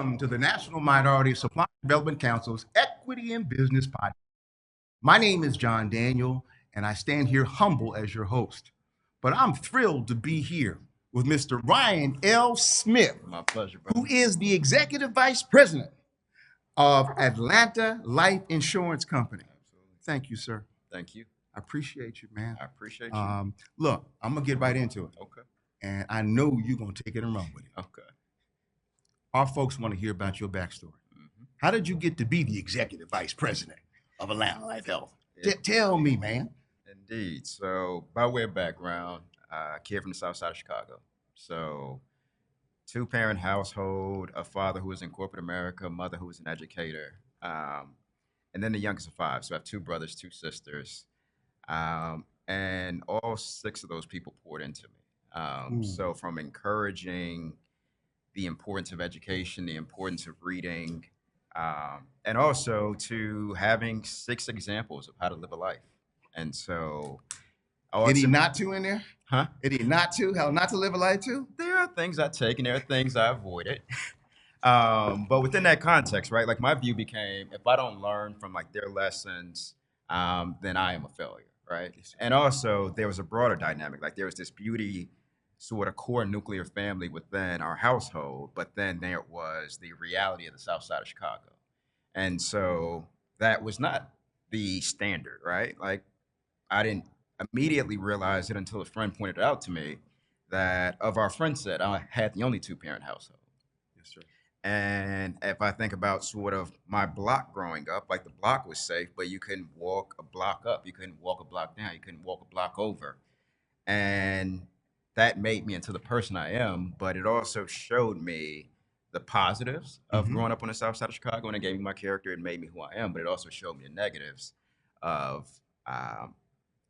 Welcome to the National Minority Supply Development Council's Equity in Business Podcast. My name is John Daniel, and I stand here humble as your host. But I'm thrilled to be here with Mr. Ryan L. Smith, My pleasure, brother. who is the Executive Vice President of Atlanta Life Insurance Company. Absolutely. Thank you, sir. Thank you. I appreciate you, man. I appreciate you. Look, I'm going to get right into it. Okay. And I know you're going to take it and run with it. Okay. Our folks want to hear about your backstory. How did you get to be the Executive Vice President of Atlanta Life Health? Tell me, man. Indeed. So, by way of background, kid from the south side of Chicago. So, two-parent household, a father who was in corporate America, a mother who was an educator, and then the youngest of five. So, I have two brothers, two sisters, and all six of those people poured into me. So, from encouraging the importance of education, the importance of reading, and also to having six examples of how to live a life. And so, Did he not to in there? Huh? Did he not to? How not to live a life too? There are things I take and there are things I avoided. But within that context, right? Like my view became, if I don't learn from like their lessons, then I am a failure, right? And also there was a broader dynamic. Like there was this beauty sort of core nuclear family within our household, but then there was the reality of the south side of Chicago. And so that was not the standard, right? Like I didn't immediately realize it until a friend pointed it out to me that of our friend set, I had the only two-parent household. Yes, sir. And if I think about sort of my block growing up, like the block was safe, but you couldn't walk a block up, you couldn't walk a block down, you couldn't walk a block over. And that made me into the person I am, but it also showed me the positives of growing up on the south side of Chicago, and it gave me my character. It made me who I am, but it also showed me the negatives of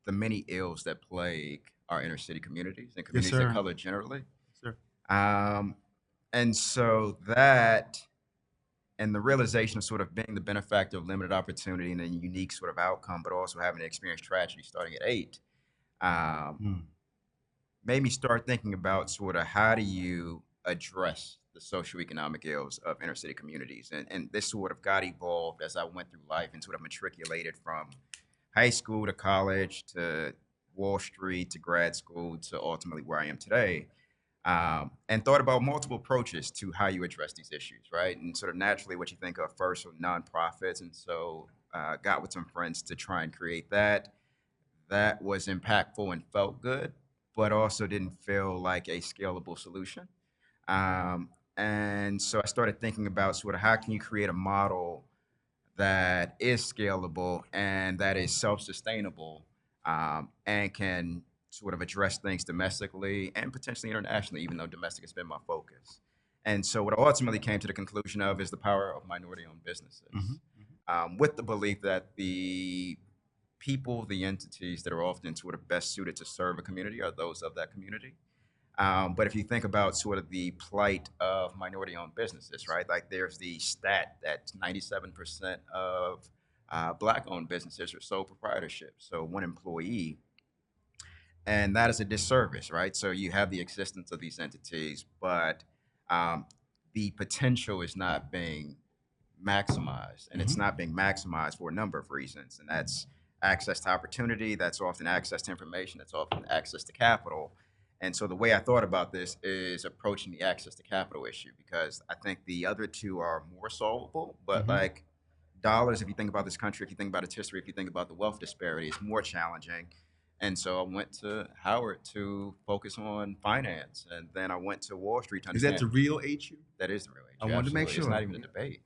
the many ills that plague our inner city communities and communities of color generally. Sir. And so that and the realization of sort of being the benefactor of limited opportunity and a unique sort of outcome, but also having to experience tragedy starting at 8, made me start thinking about sort of how do you address the socioeconomic ills of inner city communities. And this sort of got evolved as I went through life and sort of matriculated from high school to college to Wall Street to grad school to ultimately where I am today. And thought about multiple approaches to how you address these issues, right? And sort of naturally what you think of first are nonprofits. And so got with some friends to try and create that. That was impactful and felt good, but also didn't feel like a scalable solution. And so I started thinking about sort of how can you create a model that is scalable and that is self-sustainable and can sort of address things domestically and potentially internationally, even though domestic has been my focus. And so what I ultimately came to the conclusion of is the power of minority-owned businesses, with the belief that the people, the entities that are often sort of best suited to serve a community are those of that community. But if you think about sort of the plight of minority-owned businesses, right? Like there's the stat that 97% of Black-owned businesses are sole proprietorship, so one employee, and that is a disservice, right? So you have the existence of these entities, but the potential is not being maximized, and it's not being maximized for a number of reasons, and that's access to opportunity, that's often access to information, that's often access to capital. And so the way I thought about this is approaching the access to capital issue, because I think the other two are more solvable, but like dollars, if you think about this country, if you think about its history, if you think about the wealth disparity, it's more challenging. And so I went to Howard to focus on finance, and then I went to Wall Street to Is understand. that the real HU? That is the real HU. I wanted to make absolutely. sure. It's not even a debate.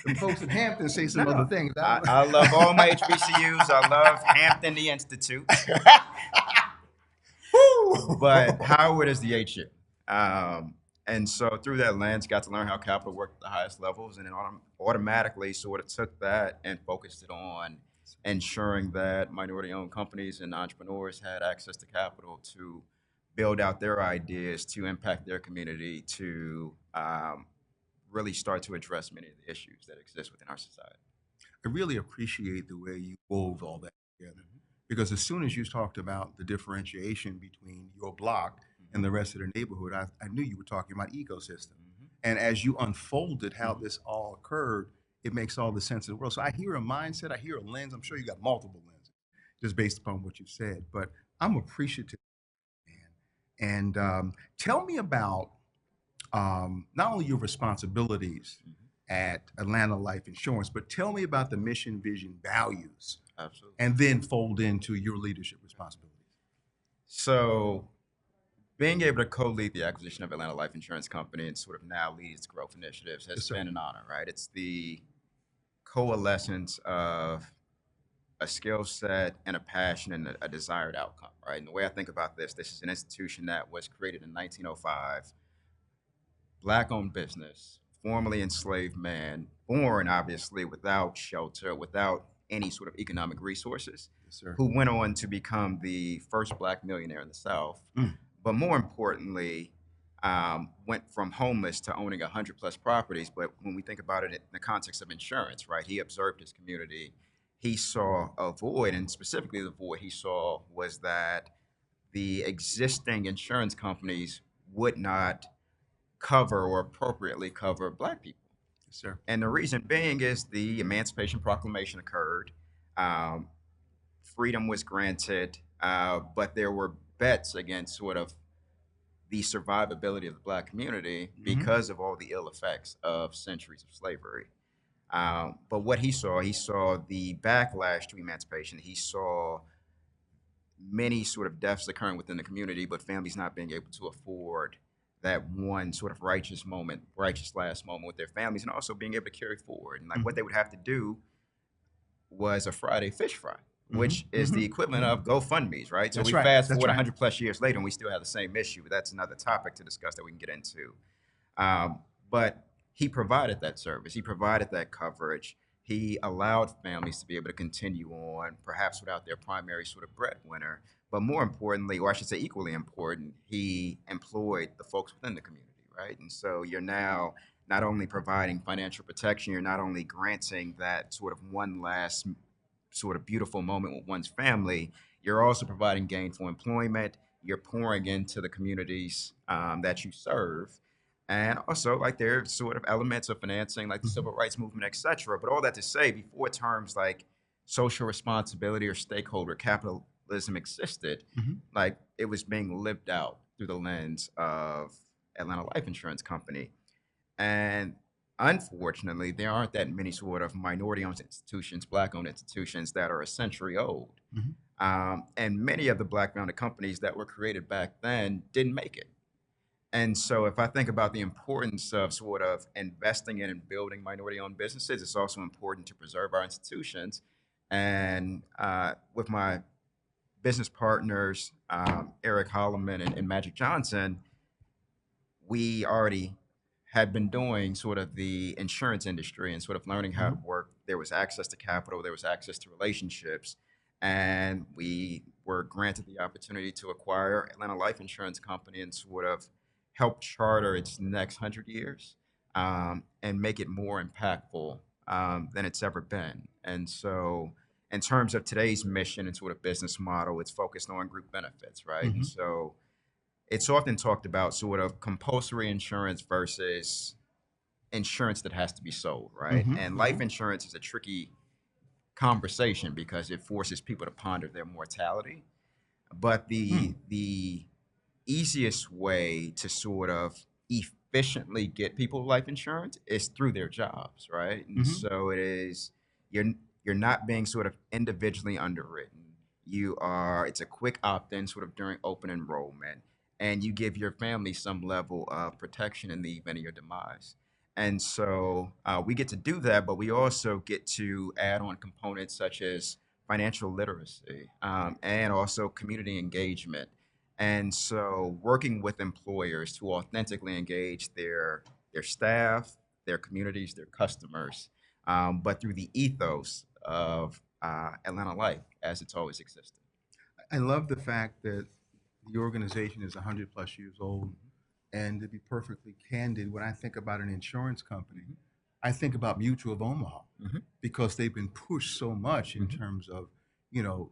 The folks in Hampton say some No, other things. I love all my HBCUs. I love Hampton, the Institute. But Howard is the HU. And so through that lens, got to learn how capital worked at the highest levels, and then automatically sort of took that and focused it on ensuring that minority-owned companies and entrepreneurs had access to capital to build out their ideas, to impact their community, to really start to address many of the issues that exist within our society. I really appreciate the way you wove all that together. Because as soon as you talked about the differentiation between your block and the rest of the neighborhood, I knew you were talking about ecosystem. And as you unfolded how Mhm. this all occurred, it makes all the sense in the world. So I hear a mindset, I hear a lens. I'm sure you got multiple lenses just based upon what you said, but I'm appreciative, man. And tell me about not only your responsibilities Mhm. at Atlanta Life Insurance, but tell me about the mission, vision, values, Absolutely. and then fold into your leadership responsibilities. So, being able to co-lead the acquisition of Atlanta Life Insurance Company and sort of now lead its growth initiatives has Yes, sir. been an honor, right? It's the coalescence of a skill set and a passion and a desired outcome, right? And the way I think about this is an institution that was created in 1905, black-owned business, formerly enslaved man, born obviously without shelter, without any sort of economic resources, Yes, sir. who went on to become the first black millionaire in the South, Mm. but more importantly, went from homeless to owning 100 plus properties. But when we think about it in the context of insurance, right, he observed his community. He saw a void, and specifically the void he saw was that the existing insurance companies would not cover or appropriately cover black people. Yes, sir. And the reason being is the Emancipation Proclamation occurred. Um, Freedom was granted, but there were bets against sort of the survivability of the black community Hmm. because of all the ill effects of centuries of slavery. But what he saw the backlash to emancipation. He saw many sort of deaths occurring within the community, but families not being able to afford that one sort of righteous moment, righteous last moment with their families, and also being able to carry forward. And like what Hmm. they would have to do was a Friday fish fry, Hmm. which is Hmm. the equivalent Hmm. of GoFundMe's, right? So That's we right. fast That's forward right. 100 plus years later, and we still have the same issue. But that's another topic to discuss that we can get into. But he provided that service. He provided that coverage. He allowed families to be able to continue on, perhaps without their primary sort of breadwinner. But more importantly, or I should say equally important, he employed the folks within the community, right? And so you're now not only providing financial protection, you're not only granting that sort of one last sort of beautiful moment with one's family, you're also providing gainful employment. You're pouring into the communities that you serve, and also like there's sort of elements of financing, like the Hmm. civil rights movement, etc. But all that to say, before terms like social responsibility or stakeholder capitalism existed, Hmm. like it was being lived out through the lens of Atlanta Life Insurance Company. And unfortunately, there aren't that many sort of minority owned institutions, black owned institutions that are a century old. Hmm. And many of the black founded companies that were created back then didn't make it. And so, if I think about the importance of sort of investing in and building minority owned businesses, it's also important to preserve our institutions. And with my business partners, Eric Holloman and Magic Johnson, we already had been doing sort of the insurance industry and sort of learning how to Hmm. work. There was access to capital, there was access to relationships, and we were granted the opportunity to acquire Atlanta Life Insurance Company and sort of help charter its next 100 years, and make it more impactful than it's ever been. And so, in terms of today's mission and sort of business model, it's focused on group benefits, right? And Hmm. so it's often talked about sort of compulsory insurance versus insurance that has to be sold, right? Hmm. And Hmm. life insurance is a tricky conversation because it forces people to ponder their mortality. But Hmm. the easiest way to sort of efficiently get people life insurance is through their jobs, right? And Hmm. so it is you're you're not being sort of individually underwritten. You are it's a quick opt-in sort of during open enrollment, and you give your family some level of protection in the event of your demise. And so we get to do that, but we also get to add on components such as financial literacy, and also community engagement. And so working with employers to authentically engage their staff, their communities, their customers, but through the ethos of Atlanta Life as it's always existed. I love the fact that the organization is 100 plus years old. And to be perfectly candid, when I think about an insurance company, Mhm, I think about Mutual of Omaha mhm, because they've been pushed so much in mhm, terms of,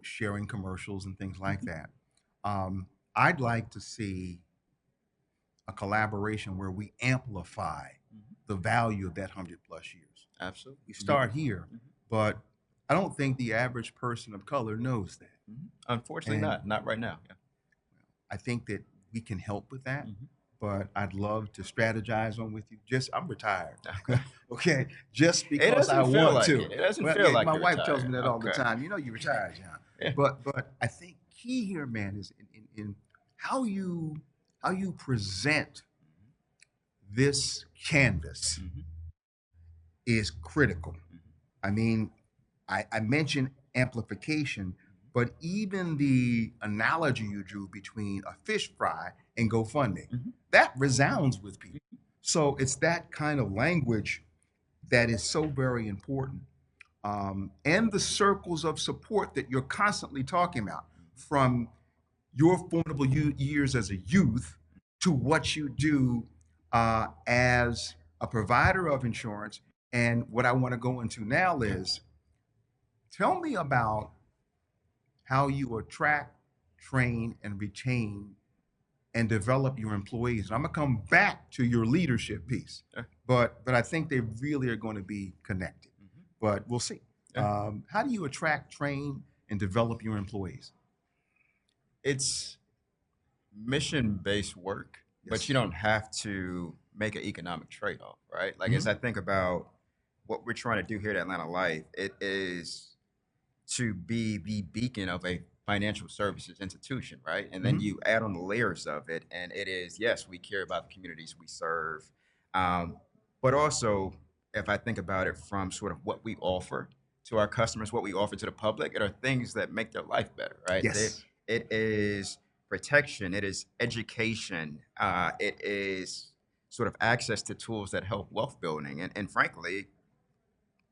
sharing commercials and things like mhm, that. I'd like to see a collaboration where we amplify the value of that 100+ years. Absolutely. We start here, Mhm. but I don't think the average person of color knows that. Unfortunately, And not right now. I think that we can help with that, Yeah. but I'd love to strategize on with you. Just I'm retired, Okay. okay? Just It because I doesn't feel want like to. it. It doesn't Well, feel yeah, like my you're wife tells retired. me that all the Okay. time. You know, you're retired, John. Yeah. But I think key here, man, is in how you present this canvas Mhm. is critical. Mhm. I mean, I mentioned amplification, but even the analogy you drew between a fish fry and GoFundMe, Mhm. that resounds with people. So it's that kind of language that is so very important. And the circles of support that you're constantly talking about, from your formidable years as a youth to what you do as a provider of insurance. And what I want to go into now is tell me about how you attract, train, and retain and develop your employees. And I'm gonna come back to your leadership piece, Yeah. but I think they really are going to be connected. Mhm. But we'll see. Yeah. How do you attract, train, and develop your employees? It's mission-based work, but Yes. you don't have to make an economic trade-off, right? Like as Mhm. I think about what we're trying to do here at Atlanta Life, it is to be the beacon of a financial services institution, right? And then Mhm. you add on the layers of it, and it is yes, we care about the communities we serve, um, but also if I think about it from sort of what we offer to our customers, what we offer to the public, it are things that make their life better, right? Yes. It is protection, it is education, it is sort of access to tools that help wealth building, and frankly,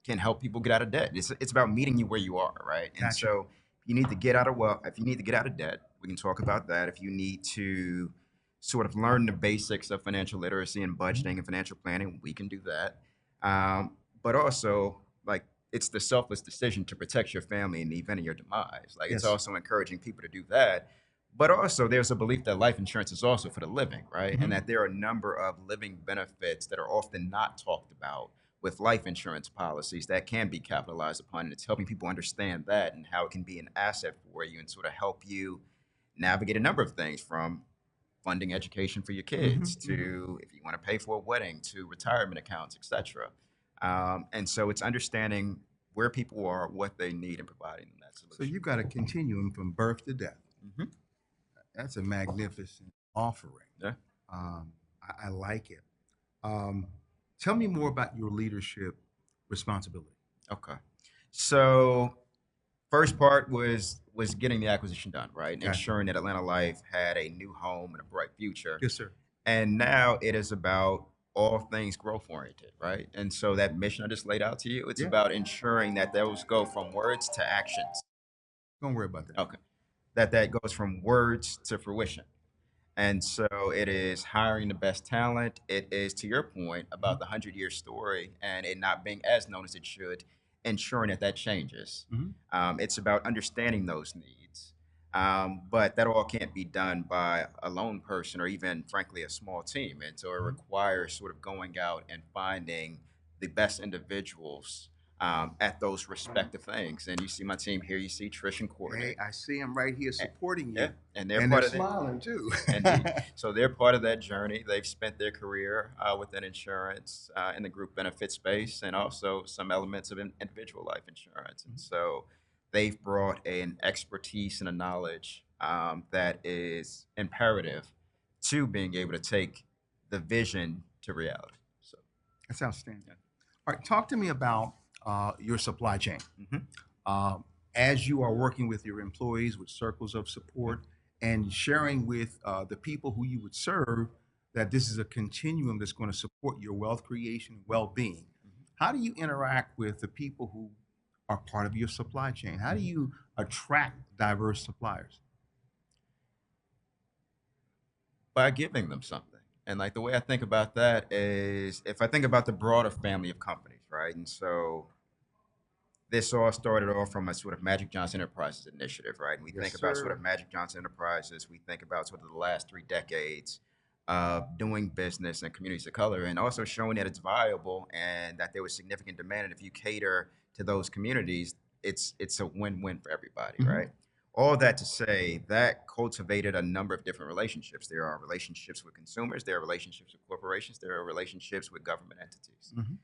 can help people get out of debt. It's about meeting you where you are, right? And Gotcha. so if you need to get out of wealth, if you need to get out of debt, we can talk about that. If you need to sort of learn the basics of financial literacy and Mhm. budgeting and financial planning, we can do that. But also, like, it's the selfless decision to protect your family in the event of your demise. Like, it's Yes. also encouraging people to do that. But also, there's a belief that life insurance is also for the living, right? And Mhm. that there are a number of living benefits that are often not talked about with life insurance policies that can be capitalized upon. And it's helping people understand that and how it can be an asset for you and sort of help you navigate a number of things from funding education for your Mhm. kids Mhm. to if you want to pay for a wedding to retirement accounts, etc. And so it's understanding where people are, what they need, and providing them that So solution. you've got a continuum from birth to death. Hmm. That's a magnificent offering. Yeah. I like it. Um, Tell me more about your leadership responsibility. Okay. So first part was getting the acquisition done, right? And Gotcha. ensuring that Atlanta Life had a new home and a bright future. Yes, sir. And now it is about all things growth oriented, right? And so that mission I just laid out to you, it's Yeah. about ensuring that those go from words to actions. Don't worry about that. Okay. That goes from words to fruition. And so it is hiring the best talent. It is, to your point, about the 100-year story and it not being as known as it should, ensuring that that changes. Mhm. It's about understanding those needs. But that all can't be done by a lone person or even, frankly, a small team. And so it Mhm. requires sort of going out and finding the best individuals at those respective things. And you see my team here, you see Trish and Hey, Courtney. I see them right here And, supporting yeah, you, and they're and they're part of it. smiling too. Indeed. So they're part of that journey. They've spent their career within insurance in the group benefit space and also some elements of individual life insurance. And so they've brought an expertise and a knowledge that is imperative to being able to take the vision to reality. So, That's outstanding. yeah. All right, talk to me about your supply chain. Mhm. Um, as you are working with your employees with circles of Yeah. support and sharing with the people who you would serve that this is a continuum that's going to support your wealth creation and well-being. Mhm. How do you interact with the people who are part of your supply chain? How do Mhm. you attract diverse suppliers? By giving them something. And like the way I think about that is if I think about the broader family of companies, right? And so this all started off from a sort of Magic Johnson Enterprises initiative, right? And we Yes, think about sort of sir. Magic Johnson Enterprises, we think about sort of the last 3 decades of doing business in communities of color, and also showing that it's viable and that there was significant demand. And if you cater to those communities, it's a win-win for everybody, Mhm. right? All that to say, that cultivated a number of different relationships. There are relationships with consumers, there are relationships with corporations, there are relationships with government entities. Mhm.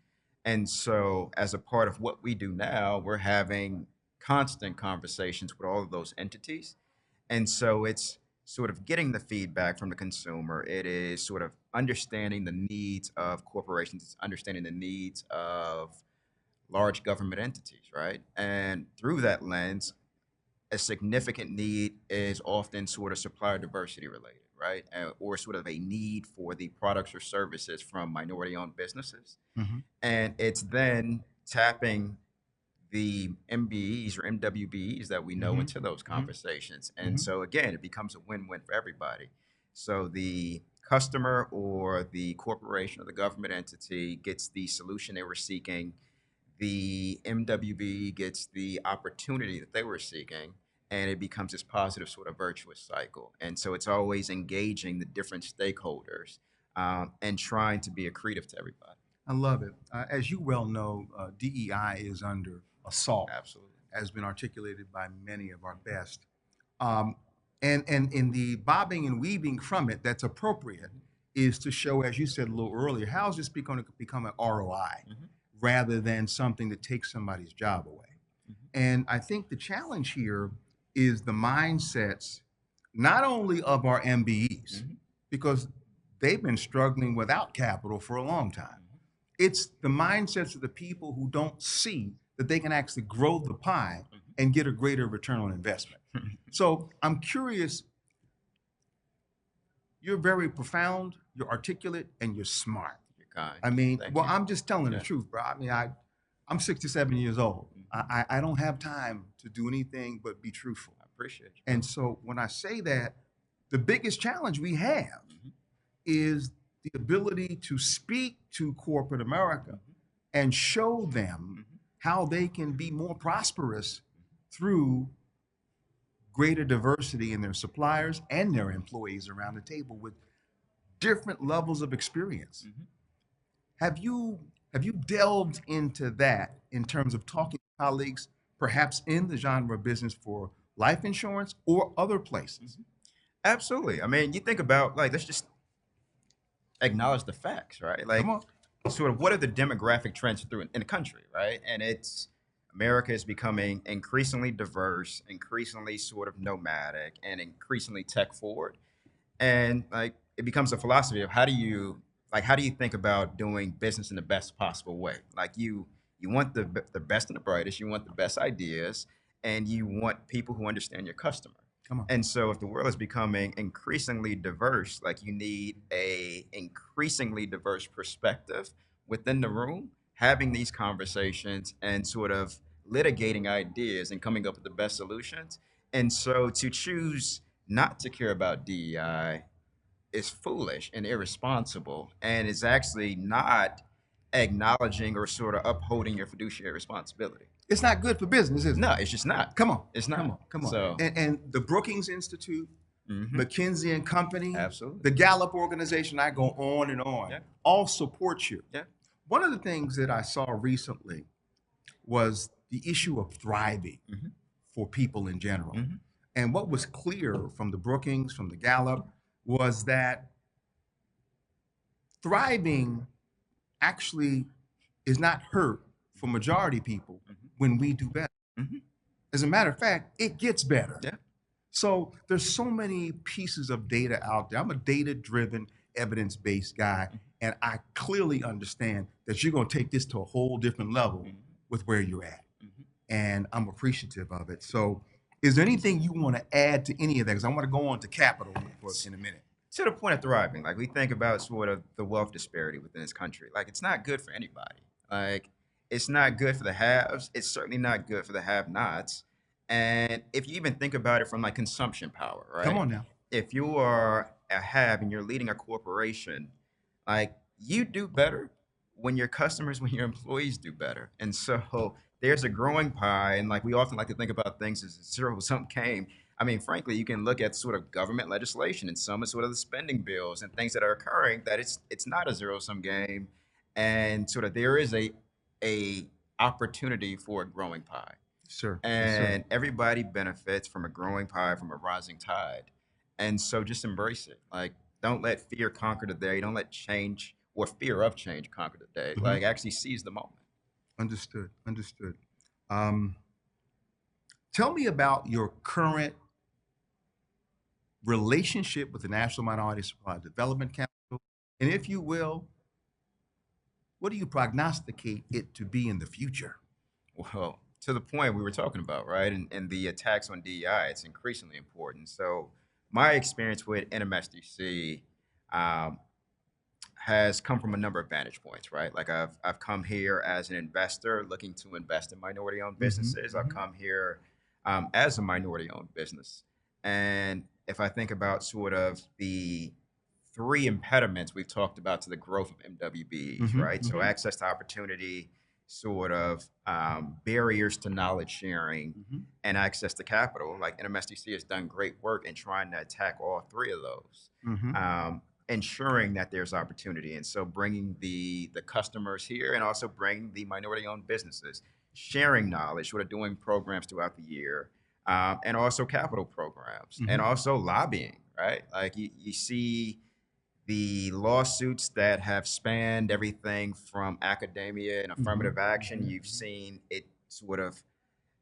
And so, as a part of what we do now, we're having constant conversations with all of those entities. And so, it's sort of getting the feedback from the consumer. It is sort of understanding the needs of corporations, it's understanding the needs of large government entities, right? And through that lens, a significant need is often sort of supplier diversity related, right? Or sort of a need for the products or services from minority owned businesses. Mhm. And it's then tapping the MBEs or MWBEs that we know Mhm. into those Mhm. conversations. And Mhm. so again, it becomes a win-win for everybody. So the customer or the corporation or the government entity gets the solution they were seeking. The MWB gets the opportunity that they were seeking, and it becomes this positive sort of virtuous cycle. And so it's always engaging the different stakeholders and trying to be accretive to everybody. I love it. As you well know, DEI is under assault, Absolutely. has been articulated by many of our best. Um, and in the bobbing and weaving from it, that's appropriate, is to show, as you said a little earlier, how is this going to become an ROI Mhm, rather than something that takes somebody's job away? mhm, And I think the challenge here is the mindsets, not only of our MBEs, mhm, because they've been struggling without capital for a long time. mhm, It's the mindsets of the people who don't see that they can actually grow the pie and get a greater return on investment. mhm. So I'm curious, you're very profound, you're articulate, and you're smart. You're kind. I mean, Thank well, you. I'm just telling the Yeah. truth, bro. I mean, I'm 67 years old. Mhm. I don't have time to do anything but be truthful. I appreciate you, And brother. so when I say that, the biggest challenge we have Mhm, is the ability to speak to corporate America mhm, and show them mhm, how they can be more prosperous through greater diversity in their suppliers and their employees around the table with different levels of experience. mhm. Have you have you delved into that in terms of talking to colleagues, perhaps in the genre of business for life insurance or other places? Mhm. Absolutely. I mean, you think about like let's just acknowledge the facts, right? Come Like, on. sort of what are the demographic trends through in the country, right? And it's America is becoming increasingly diverse, increasingly sort of nomadic, and increasingly tech forward. And like it becomes a philosophy of how do you think about doing business in the best possible way? Like you want the best and the brightest, you want the best ideas, and you want people who understand your customer. Come on. And so if the world is becoming increasingly diverse, like you need a increasingly diverse perspective within the room, having these conversations and sort of litigating ideas and coming up with the best solutions. And so to choose not to care about DEI is foolish and irresponsible, and is actually not acknowledging or sort of upholding your fiduciary responsibility. It's not good for business, is it? No, it's just not. Come on. It's Come not. on. Come on. So, And the Brookings Institute, mhm, McKinsey and Company, absolutely. the Gallup organization, I go on and on, Yeah, all support you. yeah. One of the things that I saw recently was the issue of thriving Mhm, for people in general. mhm, And what was clear from the Brookings, from the Gallup, was that thriving actually is not hurt for majority people mhm, when we do better. mhm. As a matter of fact, it gets better. Yeah. So there's so many pieces of data out there. I'm a data-driven, evidence-based guy, Mhm, and I clearly understand that you're going to take this to a whole different level mhm, with where you're at, mhm. and I'm appreciative of it. So, is there anything you want to add to any of that? Because I want to go on to capital in a minute. To the point of thriving, like we think about sort of the wealth disparity within this country. Like it's not good for anybody. Like it's not good for the haves. It's certainly not good for the have-nots. And if you even think about it from like consumption power, Come right? on now. If you are a have and you're leading a corporation, like you do better when your customers, when your employees do better. And so there's a growing pie, and like we often like to think about things as a zero sum game. I mean, frankly, you can look at sort of government legislation and some of sort of the spending bills and things that are occurring that it's not a zero sum game, and sort of there is a opportunity for a growing pie, Sir. Yes, sir. and everybody benefits from a growing pie, from a rising tide, and so just embrace it. Like, don't let fear conquer the day. Don't let change or fear of change conquer the day. Hmm. Like, actually seize the moment. Understood. Understood. Um, Tell me about your current relationship with the National Minority Supply Development Council, and if you will, what do you prognosticate it to be in the future? Well, to the point we were talking about, right? And the attacks on DEI, it's increasingly important. So my experience with NMSDC um, has come from a number of vantage points, right? Like I've come here as an investor looking to invest in minority-owned Hmm. businesses. I've Hmm. come here as a minority-owned business, and if I think about sort of the three impediments we've talked about to the growth of MWBs, Hmm. right? So Hmm. access to opportunity, sort of barriers to knowledge sharing, Hmm. and access to capital. Like NMSDC has done great work in trying to attack all three of those. Hmm. Um, Ensuring that there's opportunity, and so bringing the customers here and also bringing the minority owned businesses, sharing knowledge, sort of doing programs throughout the year, and also capital programs, and Hmm. also lobbying, right? Like you see the lawsuits that have spanned everything from academia and Hmm. affirmative action. Hmm. You've seen it sort of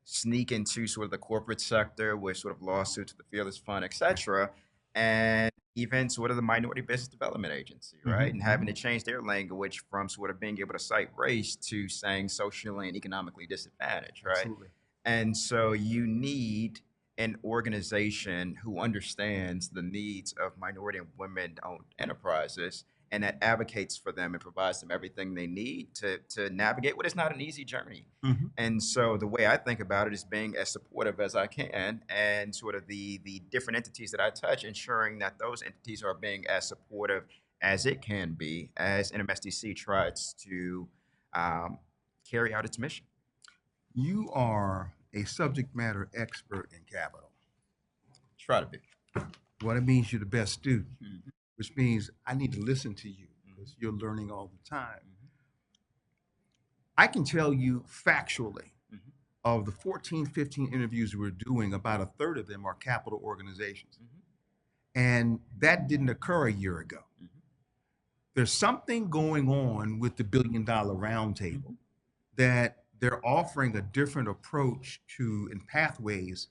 sneak into sort of the corporate sector with sort of lawsuits with the Fearless Fund, et cetera, and even sort of the Minority Business Development Agency, right? Hmm. And Hmm. having to change their language from sort of being able to cite race to saying socially and economically disadvantaged, right? Absolutely. And so you need an organization who understands the needs of minority and women owned enterprises and that advocates for them and provides them everything they need to navigate what is not an easy journey. Hmm. And so the way I think about it is being as supportive as I can, and sort of the different entities that I touch, ensuring that those entities are being as supportive as it can be as NMSDC tries to um, carry out its mission. You are a subject matter expert in capital. Try to be. What it means you're the best student, Mhm, which means I need to listen to you mhm, because you're learning all the time. mhm, I can tell you factually mhm, of the 14, 15 interviews we're doing, about a third of them are capital organizations. mhm, And that didn't occur a year ago. mhm, There's something going on with the $1 billion roundtable mhm, that they're offering a different approach to and pathways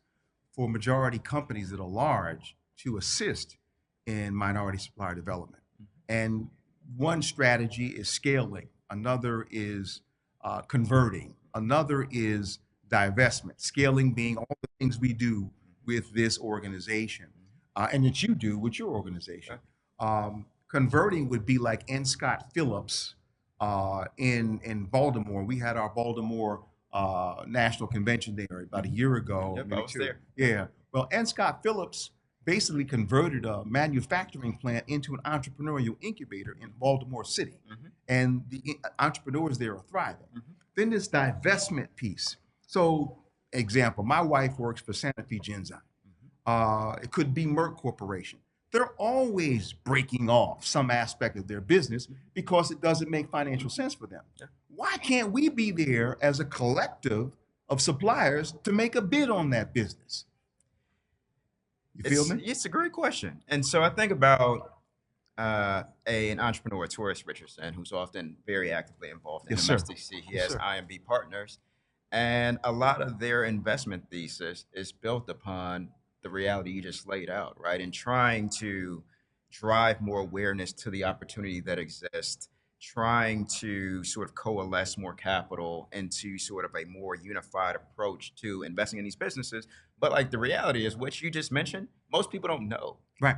for majority companies that are large to assist in minority supplier development. mhm, And one strategy is scaling, another is converting, another is divestment, scaling being all the things we do with this organization and that you do with your organization. mhm. Converting would be like N. Scott Phillips in Baltimore. We had our Baltimore National Convention there about a Mhm. year ago, Yep, I maybe was two. there. Yep. Yeah. Well, N. Scott Phillips basically converted a manufacturing plant into an entrepreneurial incubator in Baltimore City, Mhm, and the entrepreneurs there are thriving. mhm, Then this divestment piece. So, example, my wife works for Sanofi Genzyme. mhm. It could be Merck Corporation. They're always breaking off some aspect of their business because it doesn't make financial sense for them. Yeah. Why can't we be there as a collective of suppliers to make a bid on that business? You feel me? It's a great question, and so I think about an entrepreneur, Taurus Richardson, who's often very actively involved in Yes, sir. MSDC. He Yes, has sir. IMB partners, and a lot of their investment thesis is built upon the reality you just laid out, right? And trying to drive more awareness to the opportunity that exists, trying to sort of coalesce more capital into sort of a more unified approach to investing in these businesses. But like the reality is, what you just mentioned, most people don't know. Right.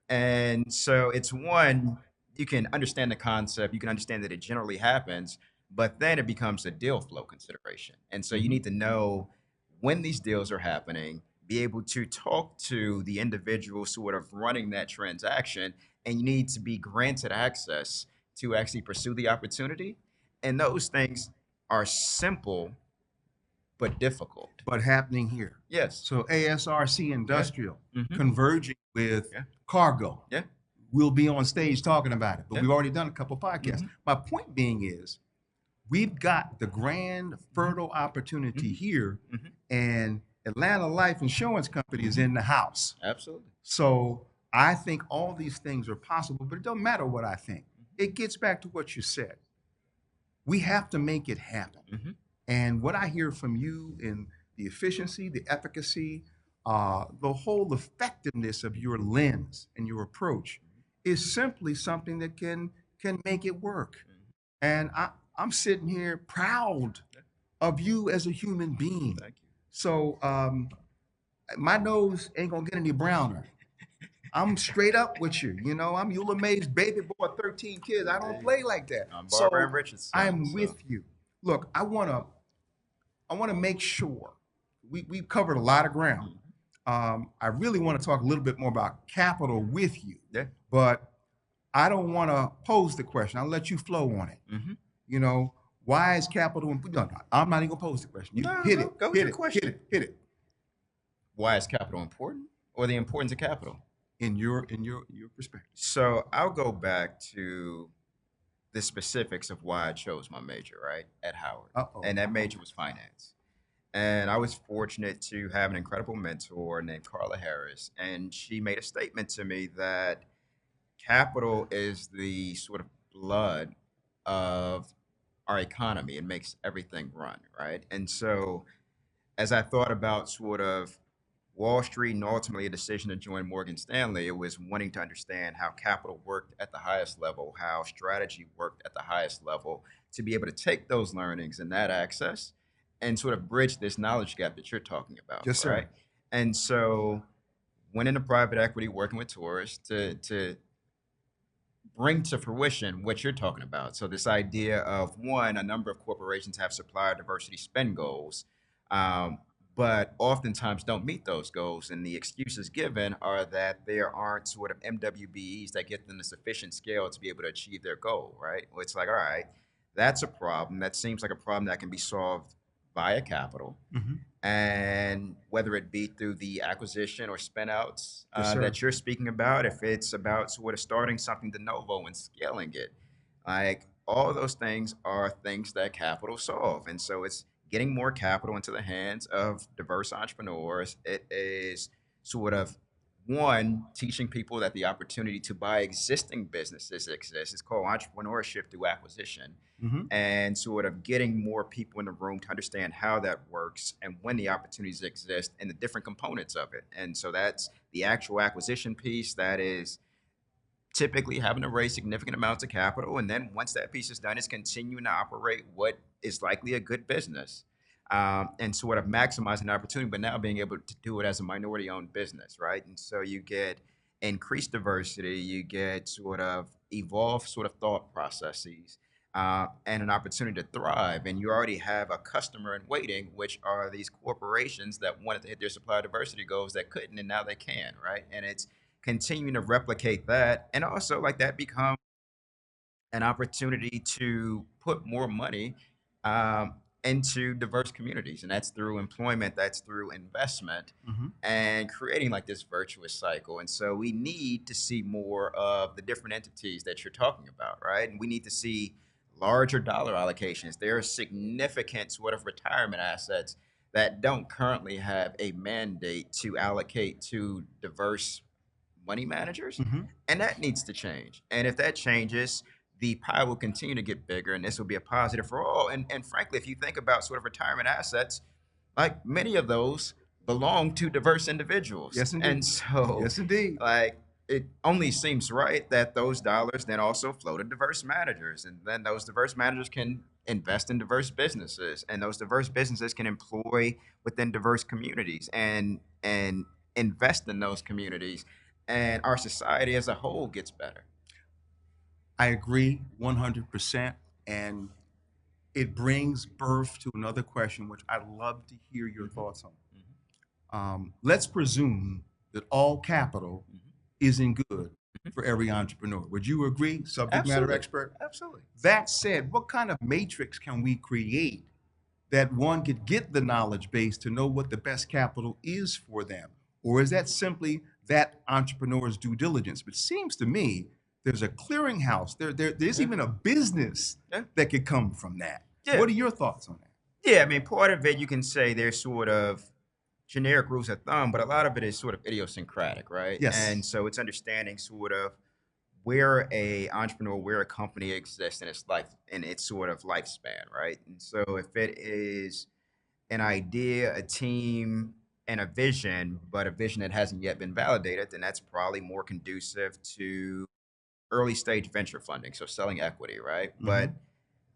And so it's one, you can understand the concept, you can understand that it generally happens, but then it becomes a deal flow consideration. And so you Hmm. need to know when these deals are happening, be able to talk to the individual sort of running that transaction, and you need to be granted access to actually pursue the opportunity. And those things are simple, but difficult. but happening here. Yes. So ASRC Yeah. Industrial Mhm. converging with Yeah. cargo. Yeah. We'll be on stage talking about it, but Yeah. we've already done a couple podcasts. Mhm. My point being is we've got the grand fertile opportunity Mhm. here, Mhm. and Atlanta Life Insurance Company is in the house. Absolutely. So I think all these things are possible, but it don't matter what I think. It gets back to what you said. We have to make it happen. Mhm. And what I hear from you in the efficiency, the efficacy, the whole effectiveness of your lens and your approach is simply something that can make it work. And I'm sitting here proud of you as a human being. Thank you. So my nose ain't gonna get any browner. I'm straight up with you. You know, I'm Eula May's baby boy, 13 kids. I don't play like that. I'm Barbara So and Richard's son, I'm so. with you. Look, I wanna make sure we've covered a lot of ground. I really want to talk a little bit more about capital with you, Yeah. but I don't want to pose the question. I'll let you flow on it. Mhm. You know, why is capital important? No, I'm not even gonna pose the question. You No, hit go- it, go with hit your it, question. hit it. Why is capital important, or the importance of capital? In your perspective. So I'll go back to the specifics of why I chose my major, right, at Howard. Uh-oh. And that major was finance. And I was fortunate to have an incredible mentor named Carla Harris. And she made a statement to me that capital is the sort of blood of our economy. It makes everything run, right? And so as I thought about sort of Wall Street and ultimately a decision to join Morgan Stanley, it was wanting to understand how capital worked at the highest level, how strategy worked at the highest level, to be able to take those learnings and that access and sort of bridge this knowledge gap that you're talking about, Yes, sir. right? And so went into private equity working with tourists to bring to fruition what you're talking about. So this idea of one, a number of corporations have supplier diversity spend goals, um, but oftentimes don't meet those goals. And the excuses given are that there aren't sort of MWBEs that get them the sufficient scale to be able to achieve their goal, right? Well, it's like, all right, that's a problem. That seems like a problem that can be solved via capital, Mm-hmm. and whether it be through the acquisition or spinouts Yes, sir. that you're speaking about, if it's about sort of starting something de novo and scaling it, like all those things are things that capital solve. And so it's getting more capital into the hands of diverse entrepreneurs. It is sort of one, teaching people that the opportunity to buy existing businesses exists. It's called entrepreneurship through acquisition, Mm-hmm. and sort of getting more people in the room to understand how that works and when the opportunities exist and the different components of it. And so that's the actual acquisition piece that is typically having to raise significant amounts of capital. And then once that piece is done, it's continuing to operate what is likely a good business, and sort of maximizing the opportunity, but now being able to do it as a minority owned business, right? And so you get increased diversity, you get sort of evolved sort of thought processes. And an opportunity to thrive. And you already have a customer in waiting, which are these corporations that wanted to hit their supply diversity goals that couldn't, and now they can, right? And it's continuing to replicate that, and also like that become an opportunity to put more money um, into diverse communities, and that's through employment, that's through investment, Mm-hmm. and creating like this virtuous cycle. And so we need to see more of the different entities that you're talking about, right? And we need to see larger dollar allocations. There are significant sort of retirement assets that don't currently have a mandate to allocate to diverse money managers, Mm-hmm. and that needs to change. And if that changes, the pie will continue to get bigger, and this will be a positive for all. And frankly, if you think about sort of retirement assets, like many of those belong to diverse individuals, Yes, indeed. and so Yes, indeed. like it only seems right that those dollars then also flow to diverse managers, and then those diverse managers can invest in diverse businesses, and those diverse businesses can employ within diverse communities and invest in those communities, and our society as a whole gets better. I agree 100%. And it brings birth to another question, which I'd love to hear your Mhm, thoughts on. mhm, Let's presume that all capital mhm, isn't good mhm. for every entrepreneur. Would you agree, subject matter Absolutely, expert? absolutely. That said, what kind of matrix can we create that one could get the knowledge base to know what the best capital is for them? Or is that simply that entrepreneur's due diligence? But it seems to me there's a clearinghouse. There's Yeah. even a business Yeah. that could come from that. Yeah. What are your thoughts on that? Yeah. I mean, part of it you can say there's sort of generic rules of thumb, but a lot of it is sort of idiosyncratic, right? Yes. And so it's understanding sort of where a entrepreneur, where a company exists in its life, in its sort of lifespan, right? And so if it is an idea, a team, and a vision, but a vision that hasn't yet been validated, then that's probably more conducive to early stage venture funding, so selling equity, right? But Hmm.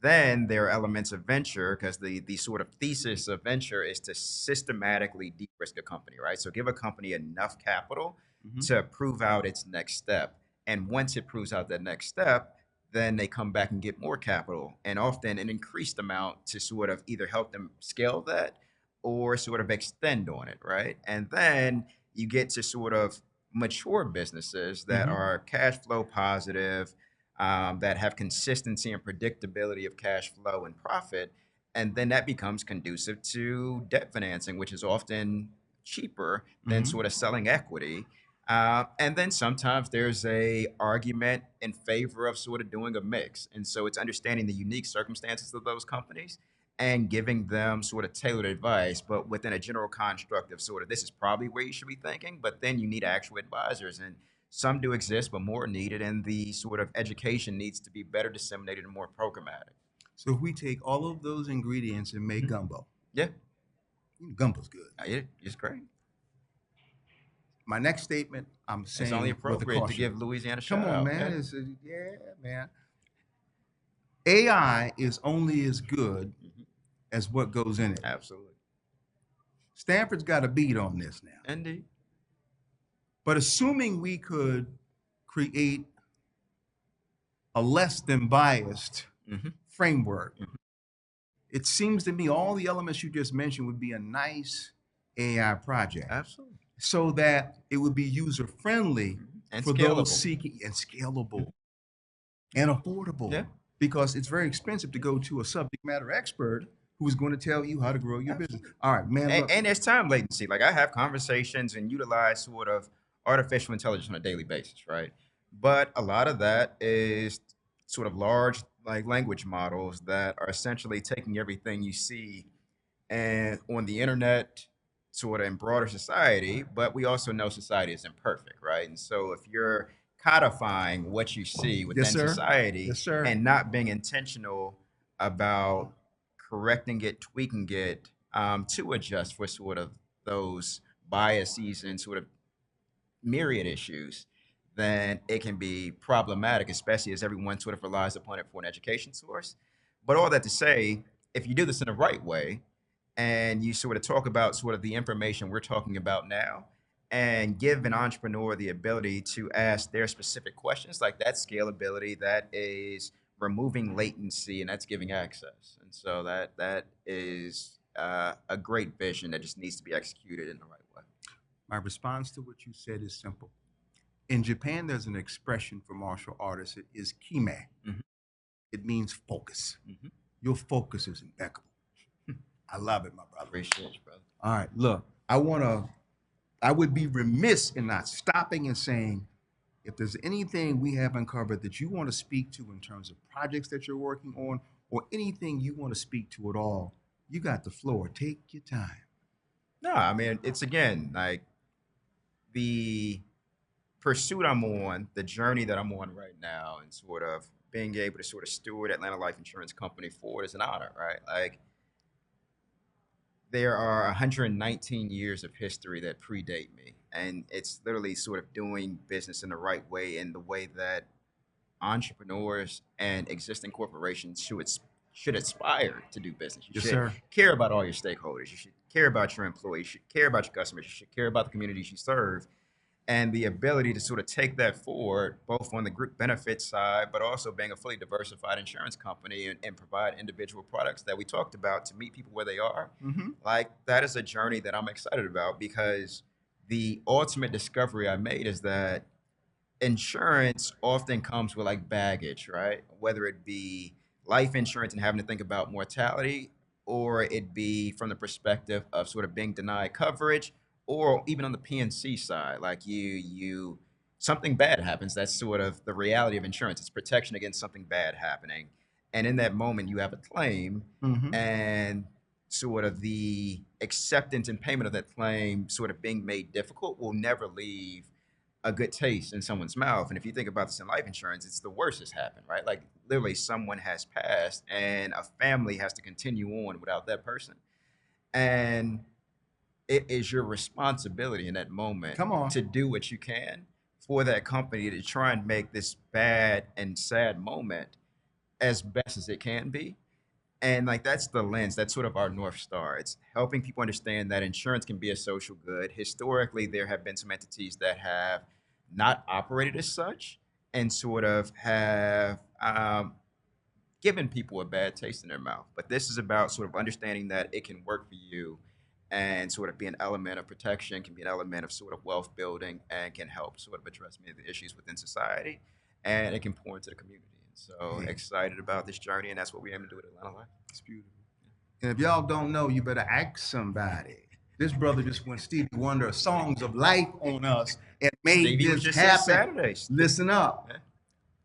then there are elements of venture because the sort of thesis of venture is to systematically de-risk a company, right? So give a company enough capital Hmm. to prove out its next step. And once it proves out that next step, then they come back and get more capital and often an increased amount to sort of either help them scale that or sort of extend on it, right? And then you get to sort of mature businesses that Hmm. are cash flow positive, that have consistency and predictability of cash flow and profit. And then that becomes conducive to debt financing, which is often cheaper than Hmm. sort of selling equity. And then sometimes there's a argument in favor of sort of doing a mix. And so it's understanding the unique circumstances of those companies and giving them sort of tailored advice, but within a general construct of sort of this is probably where you should be thinking, but then you need actual advisors. And some do exist, but more are needed, and the sort of education needs to be better disseminated and more programmatic. So if we take all of those ingredients and make Mhm. gumbo, Yeah, gumbo's good. it's great. My next statement, I'm It's only saying with a appropriate to caution. give Louisiana a Come shout on, out. man. Yeah, Yeah, man. AI is only as good hmm, as what goes in it. absolutely. Stanford's got a beat on this now. Indeed. But assuming we could create a less than biased Hmm. framework, Hmm. it seems to me all the elements you just mentioned would be a nice AI project Absolutely. so that it would be user friendly Hmm. And for those scalable. seeking and Mhm. scalable and affordable Yeah, because it's very expensive to go to a subject matter expert who's going to tell you how to grow your business. absolutely. All right, man, look. And there's time latency. Like I have conversations and utilize sort of artificial intelligence on a daily basis, right? But a lot of that is sort of large like language models that are essentially taking everything you see and on the internet, sort of in broader society, but we also know society is imperfect, right? And so if you're codifying what you see Yes, within sir. society Yes, sir. and not being intentional about correcting it, tweaking it, to adjust for sort of those biases and sort of myriad issues, then it can be problematic, especially as everyone sort of relies upon it for an education source. But all that to say, if you do this in the right way, and you sort of talk about sort of the information we're talking about now and give an entrepreneur the ability to ask their specific questions like that scalability that is removing latency and that's giving access and so that is a great vision that just needs to be executed in the right way. My response to what you said is simple. In Japan, there's an expression for martial artists. It is kime. Hmm. It means focus. Hmm. Your focus is impeccable. I love it, my brother. Appreciate you, brother. All right, look, I would be remiss in not stopping and saying, if there's anything we haven't covered that you want to speak to in terms of projects that you're working on or anything you want to speak to at all, you got the floor. Take your time. No, I mean it's again like the pursuit I'm on, the journey that I'm on right now, and sort of being able to sort of steward Atlanta Life Insurance Company forward is an honor, right? Like there are 119 years of history that predate me, and it's literally sort of doing business in the right way, in the way that entrepreneurs and existing corporations should aspire to do business. You Yes, should sir. care about all your stakeholders. You should care about your employees. You should care about your customers. You should care about the communities you serve and the ability to sort of take that forward, both on the group benefit side, but also being a fully diversified insurance company and provide individual products that we talked about to meet people where they are. Mm-hmm. Like that is a journey that I'm excited about because the ultimate discovery I made is that insurance often comes with like baggage, right? Whether it be life insurance and having to think about mortality, or it be from the perspective of sort of being denied coverage, or even on the PNC side, like you something bad happens. That's sort of the reality of insurance. It's protection against something bad happening. And in that moment, you have a claim, Mm-hmm. and sort of the acceptance and payment of that claim sort of being made difficult will never leave a good taste in someone's mouth. And if you think about this in life insurance, it's the worst has happened, right? Like literally someone has passed and a family has to continue on without that person. And it is your responsibility in that moment Come on. to do what you can for that company to try and make this bad and sad moment as best as it can be. And like that's the lens, that's sort of our North Star. It's helping people understand that insurance can be a social good. Historically, there have been some entities that have not operated as such and sort of have given people a bad taste in their mouth. But this is about sort of understanding that it can work for you and sort of be an element of protection, can be an element of sort of wealth building, and can help sort of address many of the issues within society. And it can pour into the community. And so Yeah, excited about this journey, and that's what we aim to do at Atlanta Life. it's beautiful. And if y'all don't know, you better ask somebody. This brother just went Stevie Wonder songs of life on us and made Stevie was this just here happen. Saturday. Listen up. Yeah,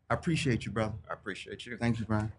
I appreciate you, brother. I appreciate you. Thank you, Brian.